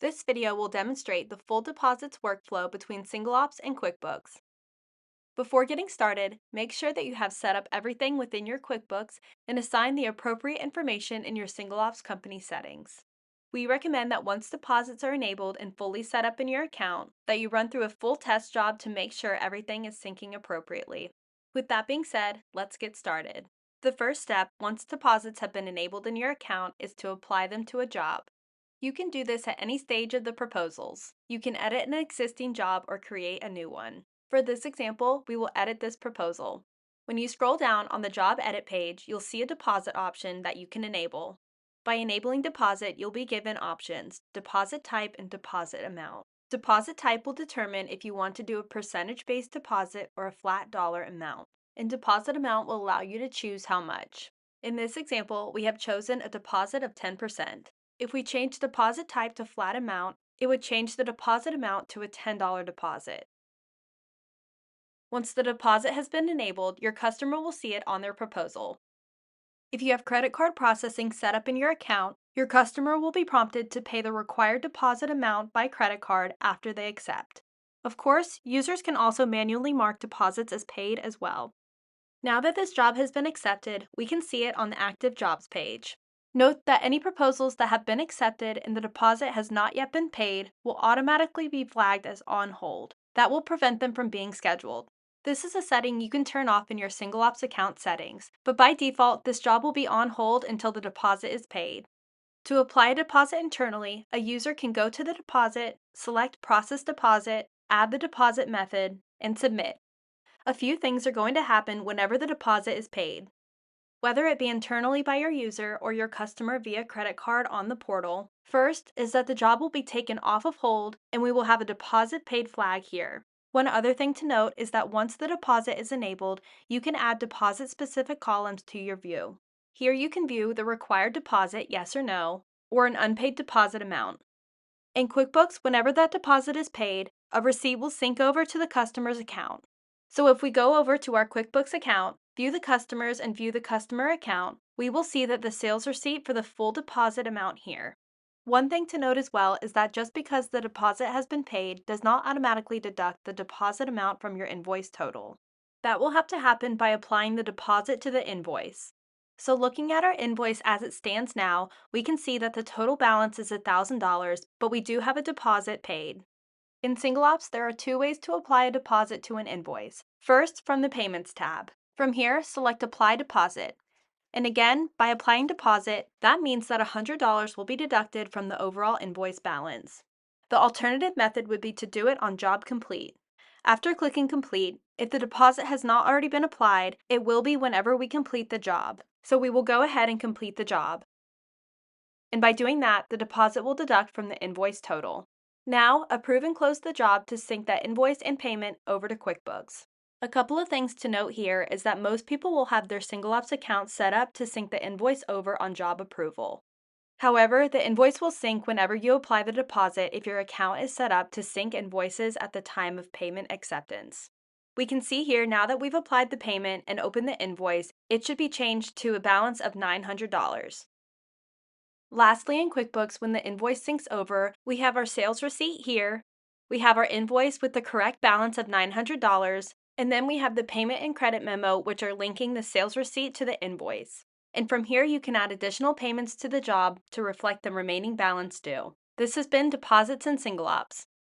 This video will demonstrate the full deposits workflow between SingleOps and QuickBooks. Before getting started, make sure that you have set up everything within your QuickBooks and assign the appropriate information in your SingleOps company settings. We recommend that once deposits are enabled and fully set up in your account, that you run through a full test job to make sure everything is syncing appropriately. With that being said, let's get started. The first step, once deposits have been enabled in your account, is to apply them to a job. You can do this at any stage of the proposals. You can edit an existing job or create a new one. For this example, we will edit this proposal. When you scroll down on the job edit page, you'll see a deposit option that you can enable. By enabling deposit, you'll be given options, deposit type and deposit amount. Deposit type will determine if you want to do a percentage-based deposit or a flat dollar amount, and deposit amount will allow you to choose how much. In this example, we have chosen a deposit of 10%. If we change deposit type to flat amount, it would change the deposit amount to a $10 deposit. Once the deposit has been enabled, your customer will see it on their proposal. If you have credit card processing set up in your account, your customer will be prompted to pay the required deposit amount by credit card after they accept. Of course, users can also manually mark deposits as paid as well. Now that this job has been accepted, we can see it on the active jobs page. Note that any proposals that have been accepted and the deposit has not yet been paid will automatically be flagged as on hold. That will prevent them from being scheduled. This is a setting you can turn off in your SingleOps account settings, but by default, this job will be on hold until the deposit is paid. To apply a deposit internally, a user can go to the deposit, select Process Deposit, add the deposit method, and submit. A few things are going to happen whenever the deposit is paid. Whether it be internally by your user or your customer via credit card on the portal, first is that the job will be taken off of hold and we will have a deposit paid flag here. One other thing to note is that once the deposit is enabled, you can add deposit-specific columns to your view. Here you can view the required deposit, yes or no, or an unpaid deposit amount. In QuickBooks, whenever that deposit is paid, a receipt will sync over to the customer's account. So if we go over to our QuickBooks account, view the customers and view the customer account, we will see that the sales receipt for the full deposit amount here. One thing to note as well is that just because the deposit has been paid does not automatically deduct the deposit amount from your invoice total. That will have to happen by applying the deposit to the invoice. So looking at our invoice as it stands now, we can see that the total balance is $1,000, but we do have a deposit paid. In SingleOps, there are two ways to apply a deposit to an invoice. First, from the Payments tab. From here, select Apply Deposit. And again, by applying deposit, that means that $100 will be deducted from the overall invoice balance. The alternative method would be to do it on Job Complete. After clicking Complete, if the deposit has not already been applied, it will be whenever we complete the job. So we will go ahead and complete the job. And by doing that, the deposit will deduct from the invoice total. Now, approve and close the job to sync that invoice and payment over to QuickBooks. A couple of things to note here is that most people will have their SingleOps account set up to sync the invoice over on job approval. However, the invoice will sync whenever you apply the deposit if your account is set up to sync invoices at the time of payment acceptance. We can see here now that we've applied the payment and opened the invoice, it should be changed to a balance of $900. Lastly, in QuickBooks, when the invoice syncs over, we have our sales receipt here, we have our invoice with the correct balance of $900, and then we have the payment and credit memo, which are linking the sales receipt to the invoice. And from here, you can add additional payments to the job to reflect the remaining balance due. This has been Deposits in SingleOps.